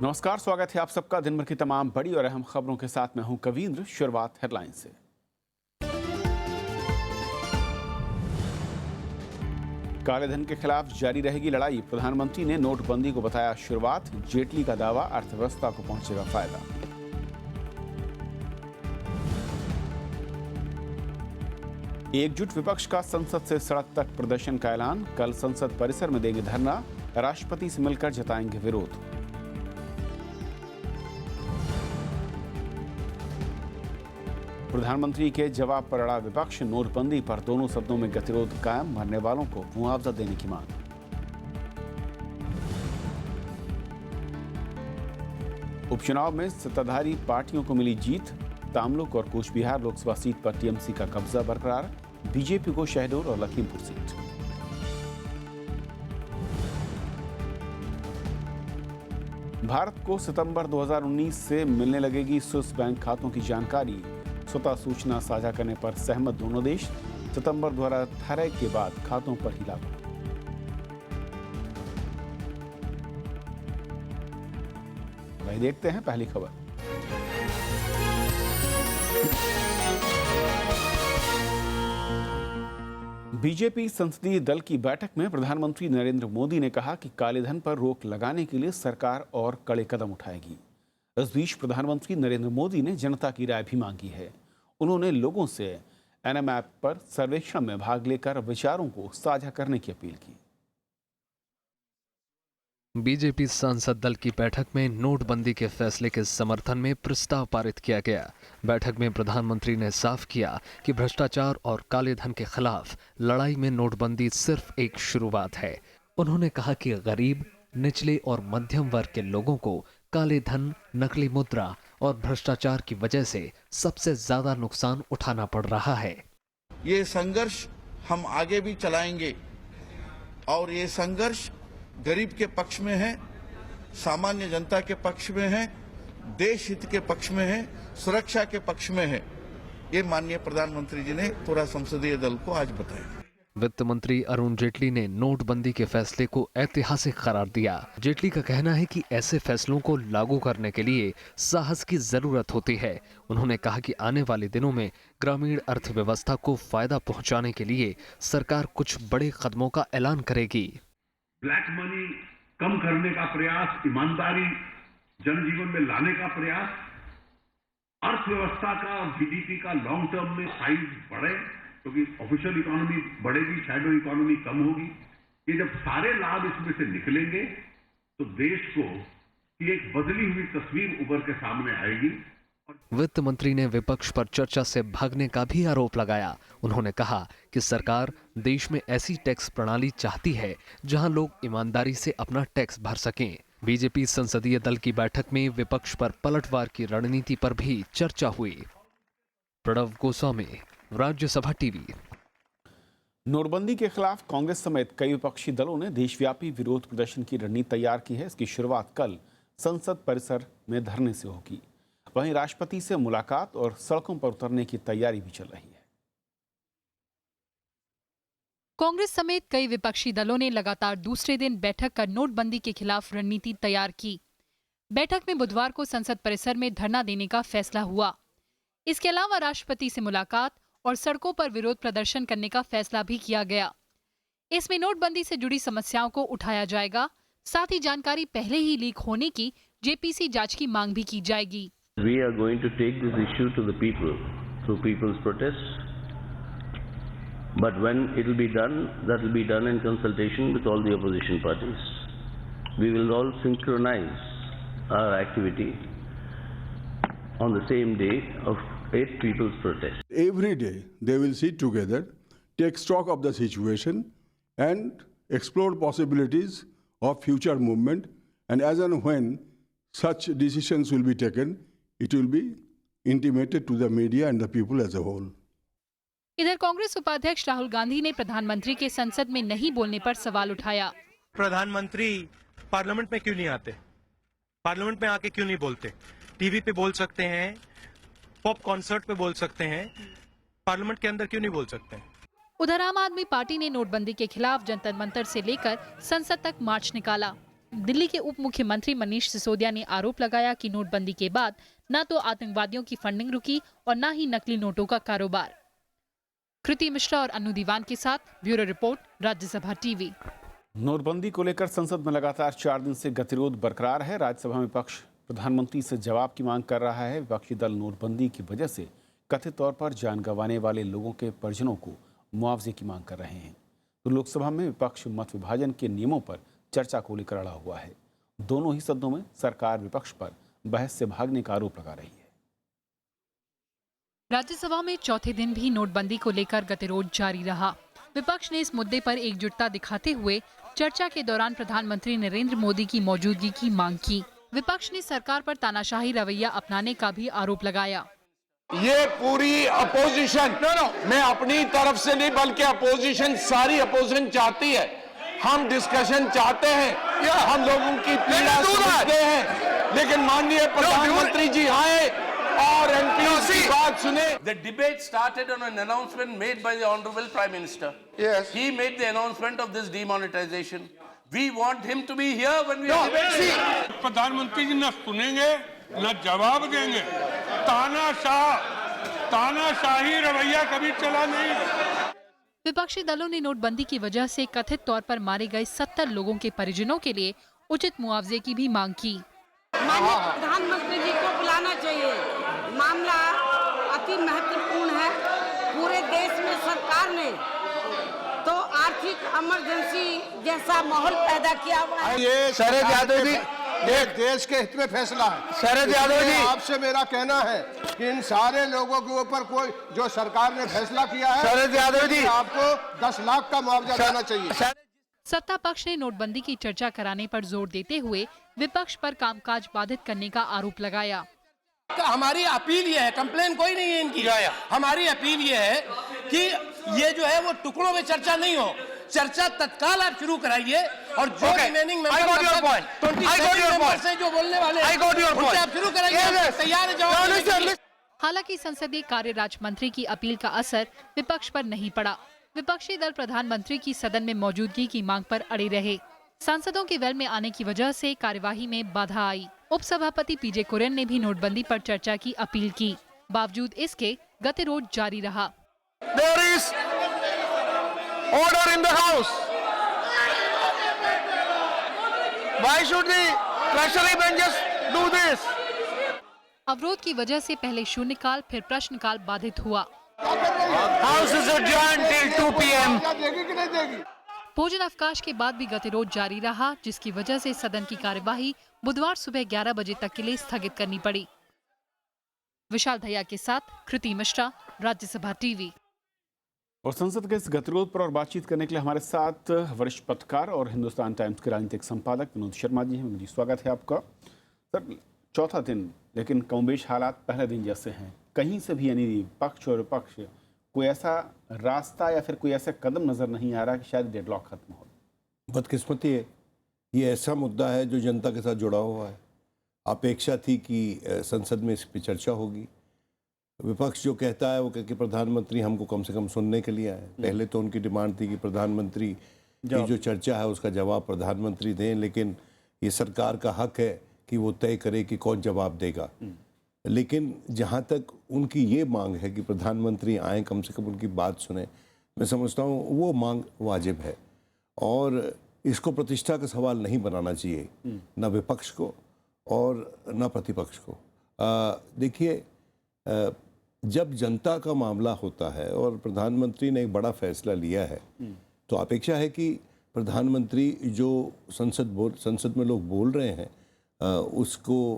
नमस्कार, स्वागत है आप सबका दिन भर की तमाम बड़ी और अहम खबरों के साथ। मैं हूं कवींद्र। शुरुआत हेडलाइन से। काले धन के खिलाफ जारी रहेगी लड़ाई। प्रधानमंत्री ने नोटबंदी को बताया शुरुआत। जेटली का दावा, अर्थव्यवस्था को पहुंचेगा फायदा। एकजुट विपक्ष का संसद से सड़क तक प्रदर्शन का ऐलान। कल संसद परिसर में देंगे धरना। राष्ट्रपति से मिलकर जताएंगे विरोध। प्रधानमंत्री के जवाब पर अड़ा विपक्ष। नोटबंदी पर दोनों सदनों में गतिरोध कायम। मरने वालों को मुआवजा देने की मांग। उपचुनाव में सत्ताधारी पार्टियों को मिली जीत। तमलुक और कूचबिहार लोकसभा सीट पर टीएमसी का कब्जा बरकरार। बीजेपी को शहडोल और लखीमपुर सीट। भारत को सितंबर 2019 से मिलने लगेगी स्विस बैंक खातों की जानकारी। स्वतः सूचना साझा करने पर सहमत दोनों देश। सितंबर 2018 के बाद खातों पर ही लागू। वही देखते हैं पहली खबर। बीजेपी संसदीय दल की बैठक में प्रधानमंत्री नरेंद्र मोदी ने कहा कि कालेधन पर रोक लगाने के लिए सरकार और कड़े कदम उठाएगी। इस बीच प्रधानमंत्री नरेंद्र मोदी ने जनता की राय भी मांगी है। उन्होंने लोगों से एनएम ऐप पर सर्वेक्षण में भाग लेकर विचारों को साझा करने की अपील की। बीजेपी सांसद दल की बैठक में नोटबंदी के फैसले के समर्थन में प्रस्ताव पारित किया गया। बैठक में प्रधानमंत्री ने साफ किया कि भ्रष्टाचार और काले धन के खिलाफ लड़ाई में नोटबंदी सिर्फ एक शुरुआत है। उन्होंने कहा कि गरीब, निचले और मध्यम वर्ग के लोगों को काले धन, नकली मुद्रा और भ्रष्टाचार की वजह से सबसे ज्यादा नुकसान उठाना पड़ रहा है। ये संघर्ष हम आगे भी चलाएंगे और ये संघर्ष गरीब के पक्ष में है, सामान्य जनता के पक्ष में है, देश हित के पक्ष में है, सुरक्षा के पक्ष में है। ये माननीय प्रधानमंत्री जी ने पूरा संसदीय दल को आज बताया। वित्त मंत्री अरुण जेटली ने नोटबंदी के फैसले को ऐतिहासिक करार दिया। जेटली का कहना है कि ऐसे फैसलों को लागू करने के लिए साहस की जरूरत होती है। उन्होंने कहा कि आने वाले दिनों में ग्रामीण अर्थव्यवस्था को फायदा पहुंचाने के लिए सरकार कुछ बड़े कदमों का ऐलान करेगी। ब्लैक मनी कम करने का प्रयास, ईमानदारी जनजीवन में लाने का प्रयास, अर्थव्यवस्था का और जीडीपी का लॉन्ग टर्म में साइज बढ़े, क्योंकि ऑफिशियल इकोनॉमी बढ़ेगी, शैडो इकोनॉमी कम होगी। ये जब सारे लाभ इसमें से निकलेंगे तो देश को की एक बदली हुई तस्वीर उभर के सामने आएगी। वित्त मंत्री ने विपक्ष पर चर्चा से भागने का भी आरोप लगाया। उन्होंने कहा कि सरकार देश में ऐसी टैक्स प्रणाली चाहती है जहां लोग ईमानदारी से अपना टैक्स भर सकें। बीजेपी संसदीय दल की बैठक में विपक्ष पर पलटवार की रणनीति पर भी चर्चा हुई। प्रणव गोस्वामी, राज्यसभा टीवी। नोटबंदी के खिलाफ कांग्रेस समेत कई विपक्षी दलों ने देशव्यापी विरोध प्रदर्शन की रणनीति तैयार की है। इसकी शुरुआत कल संसद परिसर में धरने से होगी। वहीं राष्ट्रपति से मुलाकात और सड़कों पर उतरने की तैयारी भी चल रही है। कांग्रेस समेत कई विपक्षी दलों ने लगातार दूसरे दिन बैठक कर नोटबंदी के खिलाफ रणनीति तैयार की। बैठक में बुधवार को संसद परिसर में धरना देने का फैसला हुआ। इसके अलावा राष्ट्रपति से मुलाकात और सड़कों पर विरोध प्रदर्शन करने का फैसला भी किया गया। इसमें नोटबंदी से जुड़ी समस्याओं को उठाया जाएगा। साथ ही जानकारी पहले ही लीक होने की जेपीसी जांच की मांग भी की जाएगी। We are going to take this issue to the people through people's protests. But when it will be done, that will be done in consultation with all the opposition parties. We will all synchronize our activity on the same day of 8 people's protest. Every day they will sit together, take stock of the situation and explore possibilities of future movement, and as and when such decisions will be taken, it will be intimated to the media and the people as a whole. इधर कांग्रेस उपाध्यक्ष राहुल गांधी ने प्रधानमंत्री के संसद में नहीं बोलने पर सवाल उठाया। प्रधानमंत्री पार्लियामेंट में क्यों नहीं आते? पार्लियामेंट में आके क्यों नहीं बोलते? टीवी पे बोल सकते हैं, पॉप कॉन्सर्ट पे बोल सकते हैं, पार्लियामेंट के अंदर क्यों नहीं बोल सकते? उधर आम आदमी पार्टी ने नोटबंदी के खिलाफ जंतर मंतर से लेकर संसद तक मार्च निकाला। दिल्ली के उप मुख्यमंत्री मनीष सिसोदिया ने आरोप लगाया कि नोटबंदी के बाद न तो आतंकवादियों की फंडिंग रुकी और न ही नकली नोटों का कारोबार। कृति मिश्रा और अनु दीवान के साथ ब्यूरो रिपोर्ट, राज्यसभा टीवी। नोटबंदी को लेकर संसद में लगातार 4 दिन से गतिरोध बरकरार है। राज्यसभा में विपक्ष प्रधानमंत्री से जवाब की मांग कर रहा है। विपक्षी दल नोटबंदी की वजह से कथित तौर पर जान गंवाने वाले लोगों के परिजनों को मुआवजे की मांग कर रहे हैं। तो लोकसभा में विपक्ष मत विभाजन के नियमों पर चर्चा को लेकर अड़ा हुआ है। दोनों ही सदनों में सरकार विपक्ष पर बहस से भागने का आरोप लगा रही है। राज्यसभा में चौथे दिन भी नोटबंदी को लेकर गतिरोध जारी रहा। विपक्ष ने इस मुद्दे पर एकजुटता दिखाते हुए चर्चा के दौरान प्रधानमंत्री नरेंद्र मोदी की मौजूदगी की मांग की। विपक्ष ने सरकार पर तानाशाही रवैया अपनाने का भी आरोप लगाया। ये पूरी अपोजिशन, मैं अपनी तरफ से नहीं बल्कि अपोजिशन, सारी अपोजिशन चाहती है। हम डिस्कशन चाहते हैं, हम लोगों की पीड़ा समझते हैं, लेकिन माननीय प्रधानमंत्री जी आए और एमपीओ की बात सुने। The debate started on an announcement made by the Honorable Prime Minister. Yes. He made the announcement of this demonetization. We want him to be here when we are debating. प्रधानमंत्री जी न सुनेंगे न जवाब देंगे। तानाशाही रवैया कभी चला नहीं। विपक्षी दलों ने नोटबंदी की वजह से कथित तौर पर मारे गए 70 लोगों के परिजनों के लिए उचित मुआवजे की भी मांग की। माननीय प्रधानमंत्री जी को बुलाना चाहिए। मामला अति महत्वपूर्ण है। पूरे देश में सरकार ने तो आर्थिक इमरजेंसी जैसा माहौल पैदा किया हुआ है। ये शरद यादव जी, ये देश के हित में फैसला है। शरद यादव जी, आपसे मेरा कहना है कि इन सारे लोगों के ऊपर कोई जो सरकार ने फैसला किया है, शरद यादव जी, आपको 10 लाख का मुआवजा देना चाहिए। सत्ता पक्ष ने नोटबंदी की चर्चा कराने पर जोर देते हुए विपक्ष पर कामकाज बाधित करने का आरोप लगाया। हमारी अपील ये है, कंप्लेन कोई नहीं है इनकी, हमारी अपील ये है कि ये जो है वो टुकड़ों में चर्चा नहीं हो, चर्चा तत्काल आप शुरू कराइए और जो रिमेनिंग मेंबर्स हैं जो बोलने वाले उनसे आप शुरू कराइए। तैयार है जवाब। हालांकि संसदीय कार्य राज्य मंत्री की अपील का असर विपक्ष पर नहीं पड़ा। विपक्षी दल प्रधानमंत्री की सदन में मौजूदगी की मांग पर अड़े रहे। सांसदों के वेल में आने की वजह से कार्यवाही में बाधा आई। उपसभापति पीजे कुरेन ने भी नोटबंदी पर चर्चा की अपील की। बावजूद इसके गतिरोध जारी रहा। There is order in the house. Why should the treasury benches do this? अवरोध की वजह से पहले शून्यकाल फिर प्रश्नकाल बाधित हुआ। House is adjourned till 2 p.m. भोजन अवकाश के बाद भी गतिरोध जारी रहा, जिसकी वजह से सदन की कार्यवाही बुधवार सुबह 11 बजे तक के लिए स्थगित करनी पड़ी। विशाल दहिया के साथ कृति मिश्रा, राज्यसभा टीवी। और संसद के इस गतिरोध पर और बातचीत करने के लिए हमारे साथ वरिष्ठ पत्रकार और हिंदुस्तान टाइम्स के राजनीतिक संपादक विनोद शर्मा जी हैं। जी, स्वागत है आपका। सर, चौथा दिन, लेकिन कमोबेश हालात पहले दिन जैसे हैं। कहीं से भी यानी पक्ष और विपक्ष कोई ऐसा रास्ता या फिर कोई ऐसा कदम नजर नहीं आ रहा कि शायद डेडलॉक खत्म हो। बदकिस्मती है, ये ऐसा मुद्दा है जो जनता के साथ जुड़ा हुआ है। अपेक्षा थी कि संसद में इस पर चर्चा होगी। विपक्ष जो कहता है वो कि प्रधानमंत्री हमको कम से कम सुनने के लिए आए। पहले तो उनकी डिमांड थी कि प्रधानमंत्री की जो चर्चा है उसका जवाब प्रधानमंत्री दें, लेकिन ये सरकार का हक है कि वो तय करे कि कौन जवाब देगा। लेकिन जहाँ तक उनकी ये मांग है कि प्रधानमंत्री आए, कम से कम उनकी बात सुने, मैं समझता हूँ वो मांग वाजिब है और इसको प्रतिष्ठा का सवाल नहीं बनाना चाहिए, न विपक्ष को और न प्रतिपक्ष को। देखिए, जब जनता का मामला होता है और प्रधानमंत्री ने एक बड़ा फैसला लिया है तो अपेक्षा है कि प्रधानमंत्री जो संसद में लोग बोल रहे हैं उसको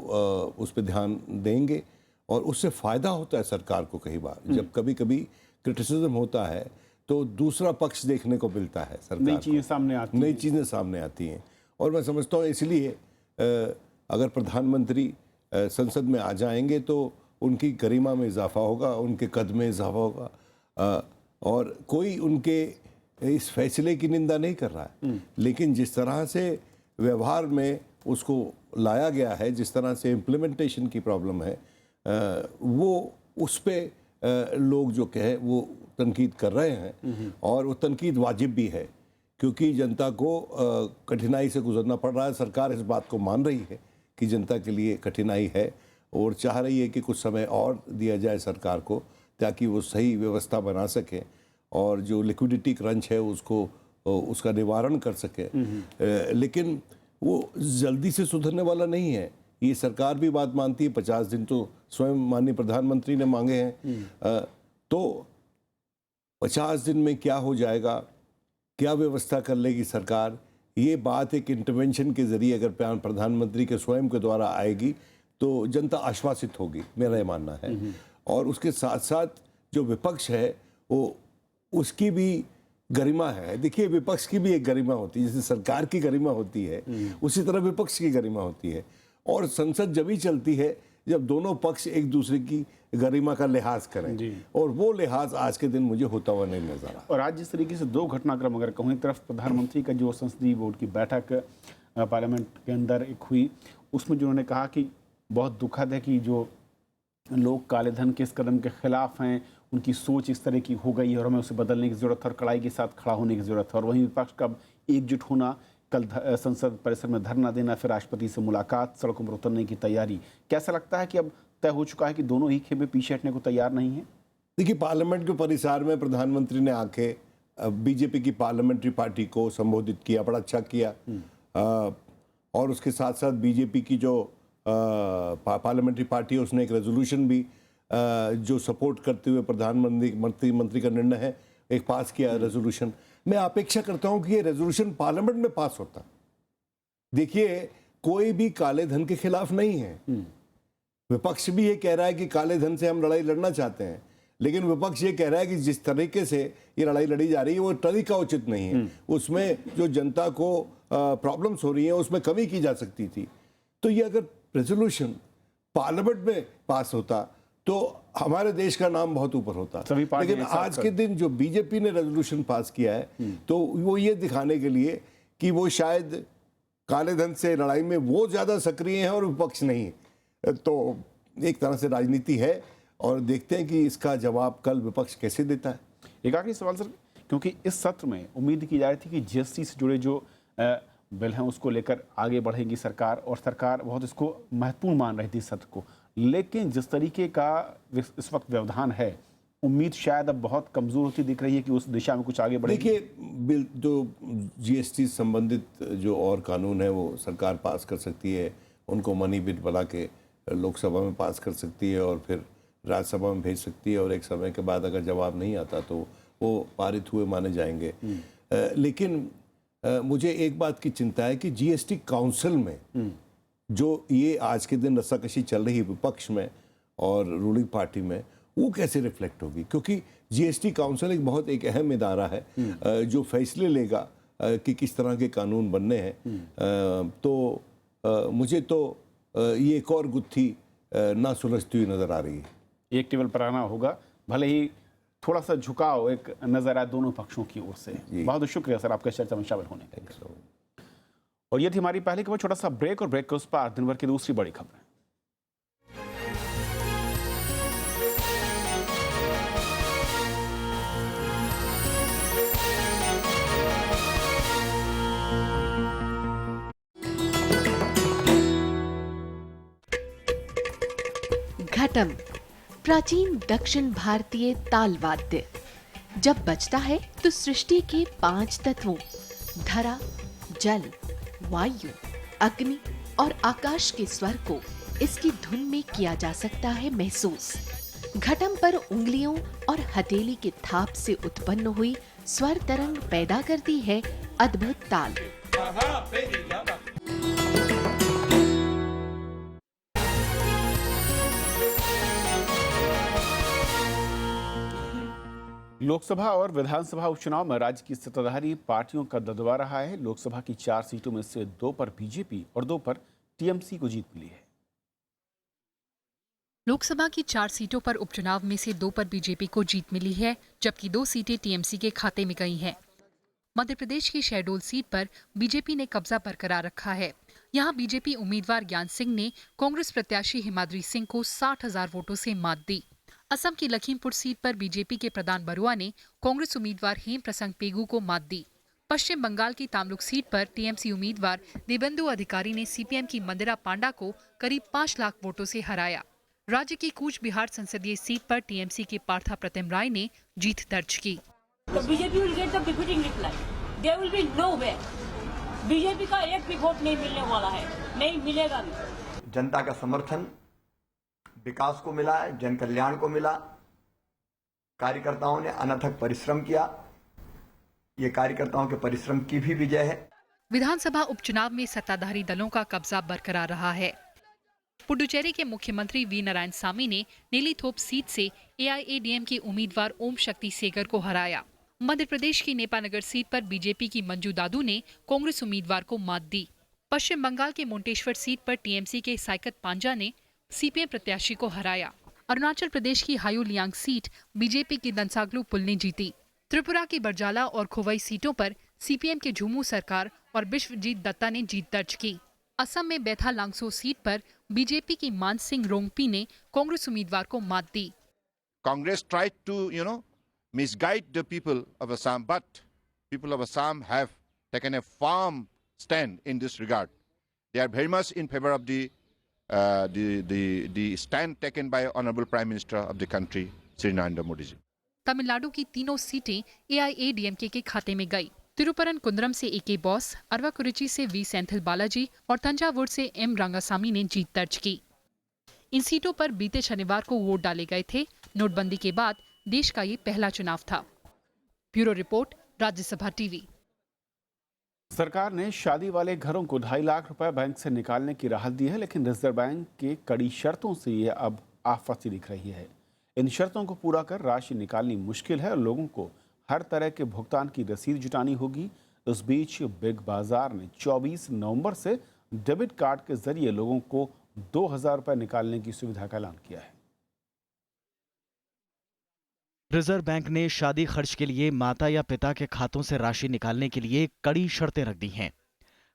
उस पर ध्यान देंगे और उससे फ़ायदा होता है सरकार को। कई बार जब कभी कभी क्रिटिसिज्म होता है तो दूसरा पक्ष देखने को मिलता है, सरकार नई चीज़ें सामने आती हैं और मैं समझता हूँ इसलिए अगर प्रधानमंत्री संसद में आ जाएंगे तो उनकी गरिमा में इजाफा होगा, उनके कद में इजाफा होगा और कोई उनके इस फैसले की निंदा नहीं कर रहा है। लेकिन जिस तरह से व्यवहार में उसको लाया गया है, जिस तरह से इम्प्लीमेंटेशन की प्रॉब्लम है, वो उस पे लोग जो कहे वो तनकीद कर रहे हैं और वो तनकीद वाजिब भी है क्योंकि जनता को कठिनाई से गुजरना पड़ रहा है। सरकार इस बात को मान रही है कि जनता के लिए कठिनाई है और चाह रही है कि कुछ समय और दिया जाए सरकार को, ताकि वो सही व्यवस्था बना सके और जो लिक्विडिटी क्रंच है उसका निवारण कर सके। लेकिन वो जल्दी से सुधरने वाला नहीं है। ये सरकार भी बात मानती है, 50 दिन तो स्वयं माननीय प्रधानमंत्री ने मांगे हैं। तो 50 दिन में क्या हो जाएगा, क्या व्यवस्था कर लेगी सरकार, ये बात एक इंटरवेंशन के जरिए अगर प्रधानमंत्री के स्वयं के द्वारा आएगी तो जनता आश्वासित होगी, मेरा ये मानना है। और उसके साथ साथ जो विपक्ष है वो उसकी भी गरिमा है। देखिए, विपक्ष की भी एक गरिमा होती है, जैसे सरकार की गरिमा होती है उसी तरह विपक्ष की गरिमा होती है। और संसद जब ही चलती है जब दोनों पक्ष एक दूसरे की गरिमा का लिहाज करें, और वो लिहाज आज के दिन मुझे होता हुआ नहीं नजर आ। और आज जिस तरीके से दो घटनाक्रम अगर कहूँ, एक तरफ प्रधानमंत्री का जो संसदीय बोर्ड की बैठक पार्लियामेंट के अंदर एक हुई, उसमें जिन्होंने कहा कि बहुत दुखद है कि जो लोग काले धन के इस कदम के खिलाफ हैं उनकी सोच इस तरह की हो गई है और हमें उसे बदलने की ज़रूरत है और कड़ाई के साथ खड़ा होने की ज़रूरत है। और वहीं विपक्ष का एकजुट होना, कल संसद परिसर में धरना देना, फिर राष्ट्रपति से मुलाकात, सड़कों पर उतरने की तैयारी। कैसा लगता है कि अब तय हो चुका है कि दोनों ही खेमे पीछे हटने को तैयार नहीं है? देखिए, पार्लियामेंट के परिसर में प्रधानमंत्री ने आके बीजेपी की पार्लियामेंट्री पार्टी को संबोधित किया, बड़ा अच्छा किया। और उसके साथ साथ बीजेपी की जो पार्लियामेंट्री पार्टी है उसने एक रेजोल्यूशन भी जो सपोर्ट करते हुए प्रधानमंत्री का निर्णय है एक पास किया रेजोल्यूशन। मैं अपेक्षा करता हूं कि ये रेजोल्यूशन पार्लियामेंट में पास होता। देखिए, कोई भी काले धन के खिलाफ नहीं है। विपक्ष भी ये कह रहा है कि काले धन से हम लड़ाई लड़ना चाहते हैं, लेकिन विपक्ष ये कह रहा है कि जिस तरीके से ये लड़ाई लड़ी जा रही है वो तरीका उचित नहीं है। उसमें जो जनता को प्रॉब्लम्स हो रही हैं उसमें कमी की जा सकती थी। तो ये अगर रेजोल्यूशन पार्लियामेंट में पास होता तो हमारे देश का नाम बहुत ऊपर होता। लेकिन आज के दिन जो बीजेपी ने रेजोल्यूशन पास किया है तो वो ये दिखाने के लिए कि वो शायद काले धन से लड़ाई में वो ज़्यादा सक्रिय हैं और विपक्ष नहीं। तो एक तरह से राजनीति है और देखते हैं कि इसका जवाब कल विपक्ष कैसे देता है। एक आखिरी सवाल सर, क्योंकि इस सत्र में उम्मीद की जा रही थी कि जीएसटी से जुड़े जो बिल हैं उसको लेकर आगे बढ़ेगी सरकार, और सरकार बहुत इसको महत्वपूर्ण मान रही थी सत्र को, लेकिन जिस तरीके का इस वक्त व्यवधान है उम्मीद शायद अब बहुत कमज़ोर होती दिख रही है कि उस दिशा में कुछ आगे बढ़ेगी। देखिए, बिल जो जीएसटी संबंधित जो और कानून है वो सरकार पास कर सकती है, उनको मनी बिल बना के लोकसभा में पास कर सकती है और फिर राज्यसभा में भेज सकती है, और एक समय के बाद अगर जवाब नहीं आता तो वो पारित हुए माने जाएंगे। लेकिन मुझे एक बात की चिंता है कि जीएसटी काउंसिल में जो ये आज के दिन रस्साकशी चल रही है विपक्ष में और रूलिंग पार्टी में, वो कैसे रिफ्लेक्ट होगी, क्योंकि जीएसटी काउंसिल एक अहम इदारा है जो फैसले लेगा कि किस तरह के कानून बनने हैं। तो मुझे तो ये एक और गुत्थी ना सुलझती हुई नज़र आ रही है। एक टेबल पर आना होगा, भले ही थोड़ा सा झुकाव एक नजर आए दोनों पक्षों की ओर से। बहुत शुक्रिया सर आपके चर्चा में शामिल होने के लिए। और ये थी हमारी पहली खबर। छोटा सा ब्रेक और ब्रेक के उस पार दिन भर की दूसरी बड़ी खबरें। घटम, प्राचीन दक्षिण भारतीय ताल वाद्य। जब बजता है तो सृष्टि के 5 तत्वों धरा, जल, वायु, अग्नि और आकाश के स्वर को इसकी धुन में किया जा सकता है महसूस। घटम पर उंगलियों और हथेली के थाप से उत्पन्न हुई स्वर तरंग पैदा करती है अद्भुत ताल। लोकसभा और विधानसभा उपचुनाव में राज्य की सत्ताधारी पार्टियों का दबदबा रहा है। लोकसभा की 4 सीटों में से 2 पर बीजेपी और 2 पर टीएमसी को जीत मिली है। लोकसभा की 4 सीटों पर उपचुनाव में से 2 पर बीजेपी को जीत मिली है, जबकि 2 सीटें टीएमसी के खाते में गई हैं। मध्य प्रदेश की शहडोल सीट पर बीजेपी ने कब्जा बरकरार रखा है। यहां बीजेपी उम्मीदवार ज्ञान सिंह ने कांग्रेस प्रत्याशी हिमाद्री सिंह को 60,000 वोटों से मात दी। असम की लखीमपुर सीट पर बीजेपी के प्रदान बरुआ ने कांग्रेस उम्मीदवार हेम प्रसंग पेगू को मात दी। पश्चिम बंगाल की तामलुक सीट पर टीएमसी उम्मीदवार देवेंदु अधिकारी ने सीपीएम की मंदिरा पांडा को करीब 5 लाख वोटों से हराया। राज्य की कूच बिहार संसदीय सीट पर टीएमसी के पार्था प्रतिम राय ने जीत दर्ज की। BJP will get the defeating reply, there will be no way, BJP का एक भी वोट नहीं मिलने वाला है, नहीं मिलेगा भी। जनता का समर्थन विकास को मिला है, जन कल्याण को मिला, कार्यकर्ताओं ने अनथक परिश्रम किया, ये कार्यकर्ताओं के परिश्रम की भी विजय है। विधानसभा उपचुनाव में सत्ताधारी दलों का कब्जा बरकरार रहा है। पुडुचेरी के मुख्यमंत्री वी नारायण सामी ने नेलीथोप सीट से एआईएडीएम के उम्मीदवार ओम शक्ति सेगर को हराया। मध्य प्रदेश की नेपानगर सीट पर बीजेपी की मंजू दादू ने कांग्रेस उम्मीदवार को मात दी। पश्चिम बंगाल के मुंटेश्वर सीट पर टीएमसी के साइकत पांजा ने सीपीएम प्रत्याशी को हराया। अरुणाचल प्रदेश की हायुलियांग सीट बीजेपी की दंसाग्लू पुल ने जीती। त्रिपुरा की बरजाला और खोवई सीटों पर सीपीएम के झुमू सरकार और विश्वजीत दत्ता ने जीत दर्ज की। असम में बैथा लांगसो सीट पर बीजेपी की मान सिंह रोंगपी ने कांग्रेस उम्मीदवार को मात दी। Congress tried to, misguide the people of Assam, but people of Assam have taken a firm stand in this regard. They are very much in favor of the stand taken by Honorable Prime Minister of the country, Sri Narendra Modi ji. Tamil Nadu की तीनों सीटें एआईएडीएमके के खाते में गई। तिरुपरन कुंद्रम से एके boss, Aravakurichi से we Senthil Balaji और तंजावुर से एम रंगासामी ने जीत दर्ज की। इन सीटों पर बीते शनिवार को वोट डाले गए थे। नोटबंदी के बाद देश का ये पहला चुनाव था। Bureau report, Rajya Sabha TV. सरकार ने शादी वाले घरों को 2.5 लाख रुपए बैंक से निकालने की राहत दी है, लेकिन रिजर्व बैंक के कड़ी शर्तों से ये अब आफत सी दिख रही है। इन शर्तों को पूरा कर राशि निकालनी मुश्किल है और लोगों को हर तरह के भुगतान की रसीद जुटानी होगी। इस बीच बिग बाजार ने 24 नवंबर से डेबिट कार्ड के जरिए लोगों को 2,000 रुपए निकालने की सुविधा का ऐलान किया है। रिजर्व बैंक ने शादी खर्च के लिए माता या पिता के खातों से राशि निकालने के लिए कड़ी शर्तें रख दी हैं।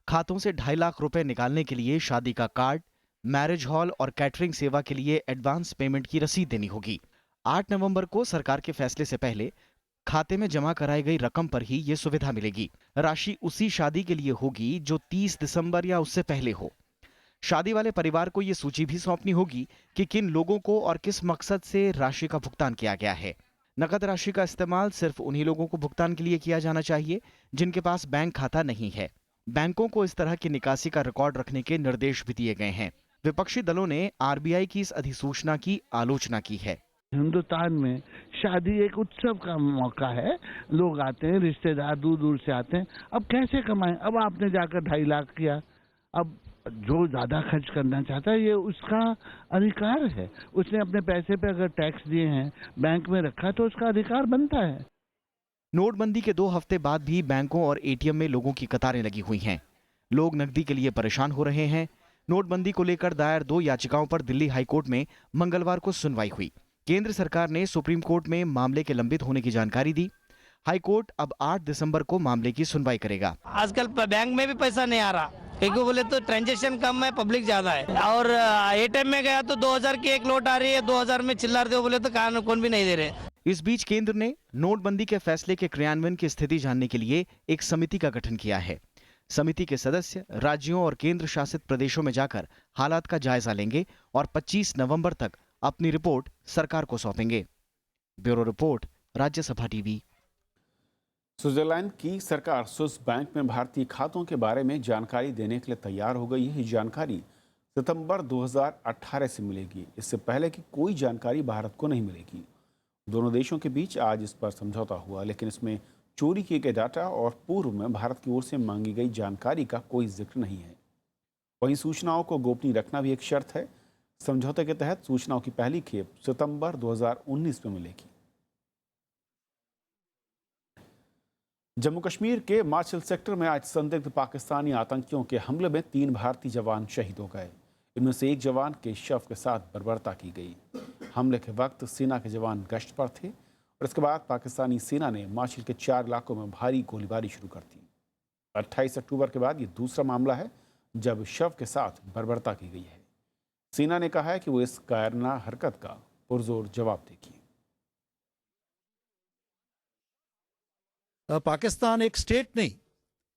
खातों से 2.5 लाख रुपए निकालने के लिए शादी का कार्ड, मैरिज हॉल और कैटरिंग सेवा के लिए एडवांस पेमेंट की रसीद देनी होगी। 8 नवंबर को सरकार के फैसले से पहले खाते में जमा कराई गई रकम पर ही ये सुविधा मिलेगी। राशि उसी शादी के लिए होगी जो 30 दिसंबर या उससे पहले हो। शादी वाले परिवार को ये सूची भी सौंपनी होगी कि किन लोगों को और किस मकसद से राशि का भुगतान किया गया है। नकद राशि का इस्तेमाल सिर्फ उन्हीं लोगों को भुगतान के लिए किया जाना चाहिए जिनके पास बैंक खाता नहीं है। बैंकों को इस तरह की निकासी का रिकॉर्ड रखने के निर्देश भी दिए गए हैं। विपक्षी दलों ने आरबीआई की इस अधिसूचना की आलोचना की है। हिंदुस्तान में शादी एक उत्सव का मौका है, लोग आते हैं, रिश्तेदार दूर दूर से आते हैं। अब कैसे कमाएं? अब आपने जाकर 2.5 लाख किया, अब जो ज्यादा खर्च करना चाहता है ये उसका अधिकार है। उसने अपने पैसे पे अगर टैक्स दिए हैं, बैंक में रखा, तो उसका अधिकार बनता है। नोटबंदी के 2 हफ्ते बाद भी बैंकों और एटीएम में लोगों की कतारें लगी हुई हैं। लोग नकदी के लिए परेशान हो रहे हैं। नोटबंदी को लेकर दायर 2 याचिकाओं पर दिल्ली हाईकोर्ट में मंगलवार को सुनवाई हुई। केंद्र सरकार ने सुप्रीम कोर्ट में मामले के लंबित होने की जानकारी दी। हाईकोर्ट अब 8 दिसंबर को मामले की सुनवाई करेगा। आजकल बैंक में भी पैसा नहीं आ रहा, क्योंकि बोले तो ट्रांजैक्शन कम है, पब्लिक ज्यादा है। और एटीएम में गया तो 2000 की एक नोट आ रही है, 2000 में चिल्ला दो बोले तो कौन भी नहीं दे रहे। इस बीच केंद्र ने नोटबंदी के फैसले के क्रियान्वयन की स्थिति जानने के लिए एक समिति का गठन किया है। समिति के सदस्य राज्यों और केंद्र शासित प्रदेशों में जाकर हालात का जायजा लेंगे और 25 नवंबर तक अपनी रिपोर्ट सरकार को सौंपेंगे। Bureau report, Rajya Sabha TV. Switzerland की सरकार स्विस बैंक में भारतीय खातों के बारे में जानकारी देने के लिए तैयार हो गई है। ये जानकारी सितंबर 2018 से मिलेगी। इससे पहले की कोई जानकारी भारत को नहीं मिलेगी। दोनों देशों के बीच आज इस पर समझौता हुआ, लेकिन इसमें चोरी किए गए डाटा और पूर्व में भारत की ओर से मांगी गई जानकारी का कोई जिक्र नहीं है। वहीं सूचनाओं को गोपनीय रखना भी एक शर्त है। समझौते के तहत सूचनाओं की पहली खेप सितंबर 2019 में मिलेगी। जम्मू कश्मीर के माछिल सेक्टर में आज संदिग्ध पाकिस्तानी आतंकियों के हमले में 3 भारतीय जवान शहीद हो गए। इनमें से एक जवान के शव के साथ बर्बरता की गई। हमले के वक्त सेना के जवान गश्त पर थे और इसके बाद पाकिस्तानी सेना ने माछिल के 4 इलाकों में भारी गोलीबारी शुरू कर दी। 28 अक्टूबर के बाद ये दूसरा मामला है जब शव के साथ बर्बरता की गई है। सेना ने कहा है कि वो इस कायराना हरकत का पुरजोर जवाब देगी। पाकिस्तान एक स्टेट नहीं,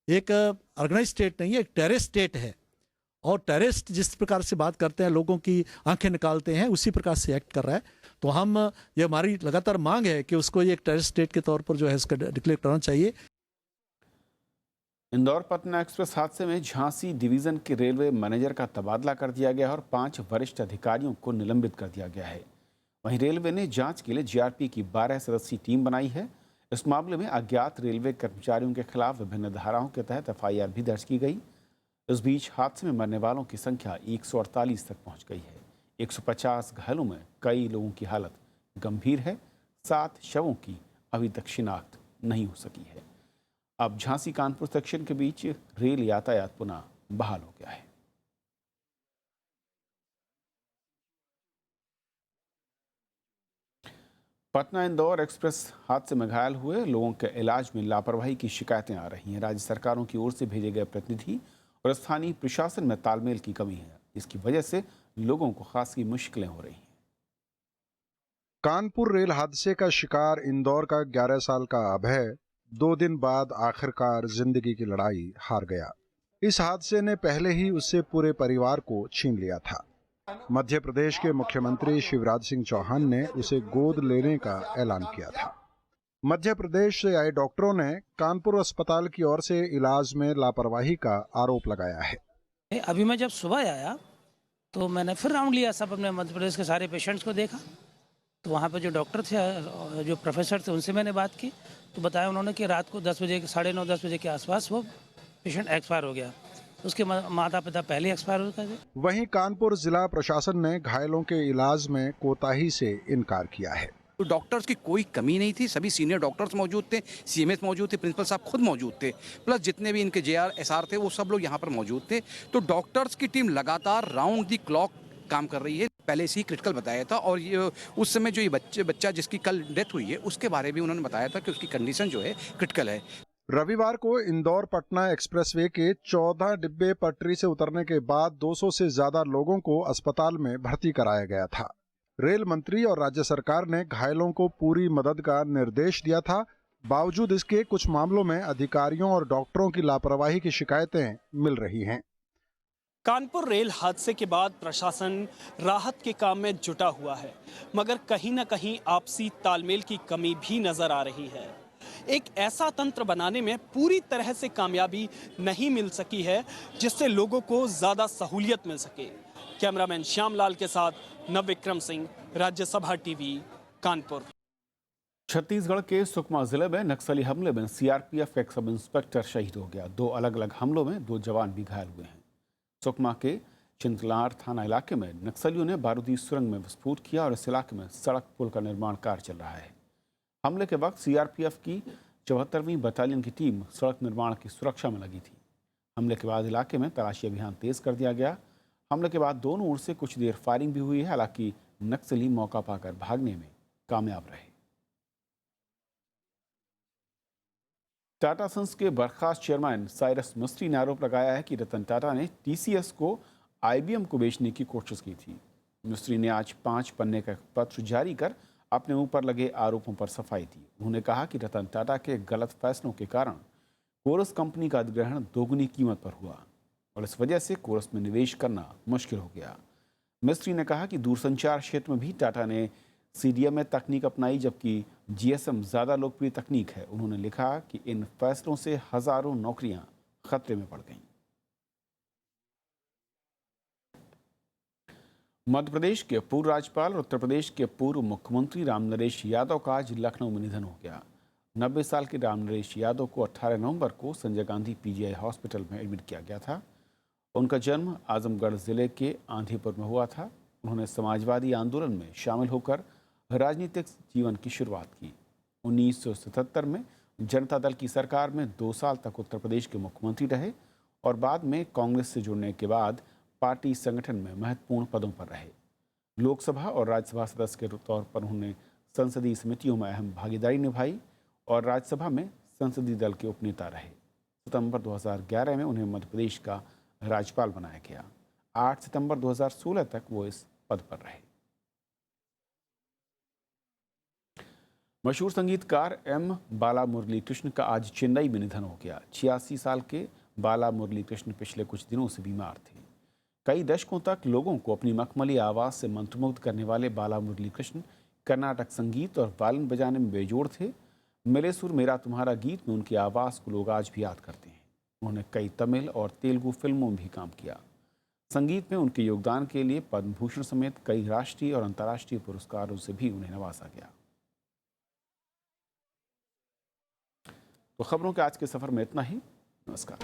एक ऑर्गेनाइज स्टेट नहीं है, एक टेररिस्ट स्टेट है। और टेररिस्ट जिस प्रकार से बात करते हैं, लोगों की आंखें निकालते हैं, उसी प्रकार से एक्ट कर रहा है। तो हम ये हमारी लगातार मांग है कि उसको ये एक टेररिस्ट स्टेट के तौर पर जो है इसका डिक्लेयर करना चाहिए। इंदौर पटना एक्सप्रेस हादसे में झांसी डिवीजन के रेलवे मैनेजर का तबादला कर दिया गया और 5 वरिष्ठ अधिकारियों को निलंबित कर दिया गया है। वहीं रेलवे ने जांच के लिए जीआरपी की 12 सदस्यीय टीम बनाई है। इस मामले में अज्ञात रेलवे कर्मचारियों के खिलाफ विभिन्न धाराओं के तहत एफआईआर भी दर्ज की गई। इस बीच हादसे में मरने वालों की संख्या 148 तक पहुंच गई है। 150 घायलों में कई लोगों की हालत गंभीर है। 7 शवों की अभी तक शिनाख्त नहीं हो सकी है। अब झांसी कानपुर सेक्शन के बीच रेल यातायात पुनः बहाल हो गया है। पटना इंदौर एक्सप्रेस हादसे में घायल हुए लोगों के इलाज में लापरवाही की शिकायतें आ रही हैं। राज्य सरकारों की ओर से भेजे गए प्रतिनिधि और स्थानीय प्रशासन में तालमेल की कमी है। इसकी वजह से लोगों को खासी मुश्किलें हो रही हैं। कानपुर रेल हादसे का शिकार इंदौर का 11 साल का अभय 2 दिन बाद आखिरकार जिंदगी की लड़ाई हार गया। इस हादसे ने पहले ही उससे पूरे परिवार को छीन लिया था। मध्य प्रदेश के मुख्यमंत्री शिवराज सिंह चौहान ने उसे गोद लेने का ऐलान किया था। मध्य प्रदेश से आए डॉक्टरों ने कानपुर अस्पताल की ओर से इलाज में लापरवाही का आरोप लगाया है। अभी मैं जब सुबह आया तो मैंने फिर राउंड लिया, सब अपने मध्य प्रदेश के सारे पेशेंट्स को देखा। तो वहाँ पे जो डॉक्टर थे, जो प्रोफेसर थे, उनसे मैंने बात की तो बताया उन्होंने कि रात को 10 बजे 9:30 बजे के आसपास वो पेशेंट एक्सपायर हो गया। उसके माता पिता पहले एक्सपायर हो गए थे। वहीं कानपुर जिला प्रशासन ने घायलों के इलाज में कोताही से इनकार किया है। तो डॉक्टर्स की कोई कमी नहीं थी, सभी सीनियर डॉक्टर्स मौजूद थे, सीएमएस मौजूद थे, प्रिंसिपल साहब खुद मौजूद थे, प्लस जितने भी इनके जेआर एसआर थे वो सब लोग यहाँ पर मौजूद थे। तो डॉक्टर्स की टीम लगातार राउंड दी क्लॉक काम कर रही है। पहले से ही क्रिटिकल बताया था और ये उस समय जो ये बच्चा जिसकी कल डेथ हुई है उसके बारे में उन्होंने बताया था कि उसकी कंडीशन जो है क्रिटिकल है। रविवार को इंदौर पटना एक्सप्रेसवे के 14 डिब्बे पटरी से उतरने के बाद 200 से ज्यादा लोगों को अस्पताल में भर्ती कराया गया था। रेल मंत्री और राज्य सरकार ने घायलों को पूरी मदद का निर्देश दिया था। बावजूद इसके कुछ मामलों में अधिकारियों और डॉक्टरों की लापरवाही की शिकायतें मिल रही हैं। कानपुर रेल हादसे के बाद प्रशासन राहत के काम में जुटा हुआ है, मगर कहीं न कहीं आपसी तालमेल की कमी भी नजर आ रही है। एक ऐसा तंत्र बनाने में पूरी तरह से कामयाबी नहीं मिल सकी है जिससे लोगों को ज्यादा सहूलियत मिल सके। कैमरामैन श्यामलाल के साथ नवविक्रम सिंह, राज्यसभा टीवी, कानपुर। छत्तीसगढ़ के सुकमा जिले में नक्सली हमले में सीआरपीएफ का एक सब इंस्पेक्टर शहीद हो गया। 2 अलग-अलग हमलों में 2 जवान भी घायल हुए हैं। सुकमा के चिंतलार थाना इलाके में नक्सलियों ने बारूदी सुरंग में विस्फोट किया और इस इलाके में सड़क पुल का निर्माण कार्य चल रहा है। हमले के वक्त सीआरपीएफ की 74वीं बटालियन की टीम सड़क निर्माण की सुरक्षा में लगी थी। हमले के बाद इलाके में तलाशी अभियान तेज कर दिया गया। हमले के बाद दोनों ओर से कुछ देर फायरिंग भी हुई है। हालांकि नक्सली मौका पाकर भागने में कामयाब रहे। टाटा सन्स के बर्खास्त चेयरमैन साइरस मिस्त्री ने आरोप लगाया है कि रतन टाटा ने टीसीएस को आईबीएम को बेचने की कोशिश की थी। मिस्त्री ने आज 5 पन्ने का पत्र जारी कर अपने ऊपर लगे आरोपों पर सफाई दी। उन्होंने कहा कि रतन टाटा के गलत फैसलों के कारण कोरस कंपनी का अधिग्रहण दोगुनी कीमत पर हुआ और इस वजह से कोरस में निवेश करना मुश्किल हो गया। मिस्त्री ने कहा कि दूरसंचार क्षेत्र में भी टाटा ने सीडीएमए तकनीक अपनाई, जबकि जीएसएम ज़्यादा लोकप्रिय तकनीक है। उन्होंने लिखा कि इन फैसलों से हजारों नौकरियां खतरे में पड़ गईं। मध्य प्रदेश के पूर्व राज्यपाल और उत्तर प्रदेश के पूर्व मुख्यमंत्री रामनरेश यादव का आज लखनऊ में निधन हो गया। 90 साल के रामनरेश यादव को 18 नवंबर को संजय गांधी पीजीआई हॉस्पिटल में एडमिट किया गया था। उनका जन्म आजमगढ़ जिले के आंधीपुर में हुआ था। उन्होंने समाजवादी आंदोलन में शामिल होकर राजनीतिक जीवन की शुरुआत की। 1977 में जनता दल की सरकार में 2 साल तक उत्तर प्रदेश के मुख्यमंत्री रहे और बाद में कांग्रेस से जुड़ने के बाद पार्टी संगठन में महत्वपूर्ण पदों पर रहे। लोकसभा और राज्यसभा सदस्य के तौर पर उन्होंने संसदीय समितियों में अहम भागीदारी निभाई और राज्यसभा में संसदीय दल के उपनेता रहे। सितंबर 2011 में उन्हें मध्य प्रदेश का राज्यपाल बनाया गया। 8 सितंबर 2016 तक वो इस पद पर रहे। मशहूर संगीतकार एम बाला मुरली कृष्ण का आज चेन्नई में निधन हो गया। 86 साल के बाला मुरली कृष्ण पिछले कुछ दिनों से बीमार थे। कई दशकों तक लोगों को अपनी मखमली आवाज़ से मंत्रमुग्ध करने वाले बाला मुरली कृष्ण कर्नाटक संगीत और वालन बजाने में बेजोड़ थे। मेरे सुर मेरा तुम्हारा गीत में उनकी आवाज़ को लोग आज भी याद करते हैं। उन्होंने कई तमिल और तेलुगु फिल्मों में भी काम किया। संगीत में उनके योगदान के लिए पद्म भूषण समेत कई राष्ट्रीय और अंतर्राष्ट्रीय पुरस्कारों से भी उन्हें नवाजा गया। तो खबरों के आज के सफर में इतना ही। नमस्कार।